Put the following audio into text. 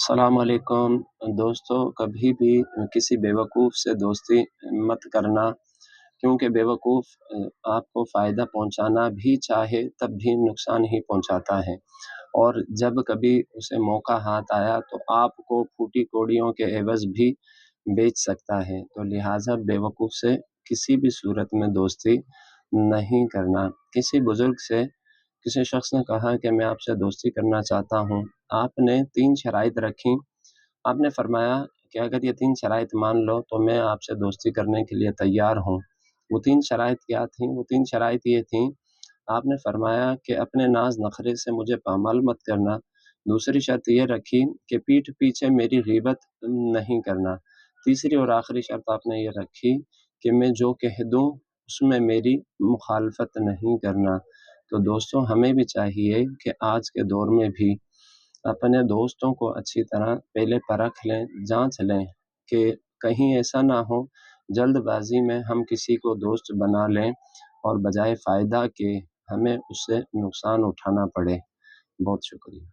السلام علیکم دوستو، کبھی بھی کسی بیوقوف سے دوستی مت کرنا، کیونکہ بیوقوف آپ کو فائدہ پہنچانا بھی چاہے تب بھی نقصان ہی پہنچاتا ہے، اور جب کبھی اسے موقع ہاتھ آیا تو آپ کو پھوٹی کوڑیوں کے عوض بھی بیچ سکتا ہے۔ تو لہٰذا بیوقوف سے کسی بھی صورت میں دوستی نہیں کرنا۔ کسی بزرگ سے کسی شخص نے کہا کہ میں آپ سے دوستی کرنا چاہتا ہوں۔ آپ نے 3 شرائط رکھی۔ آپ نے فرمایا کہ اگر یہ 3 شرائط مان لو تو میں آپ سے دوستی کرنے کے لیے تیار ہوں۔ وہ 3 شرائط کیا تھیں؟ وہ 3 شرائط یہ تھیں، آپ نے فرمایا کہ اپنے ناز نخرے سے مجھے پامال مت کرنا۔ دوسری شرط یہ رکھی کہ پیٹھ پیچھے میری غیبت نہیں کرنا۔ تیسری اور آخری شرط آپ نے یہ رکھی کہ میں جو کہہ دوں اس میں میری مخالفت نہیں کرنا۔ تو دوستوں، ہمیں بھی چاہیے کہ آج کے دور میں بھی اپنے دوستوں کو اچھی طرح پہلے پرکھ لیں، جانچ لیں کہ کہیں ایسا نہ ہو جلد بازی میں ہم کسی کو دوست بنا لیں اور بجائے فائدہ کے ہمیں اس سے نقصان اٹھانا پڑے۔ بہت شکریہ۔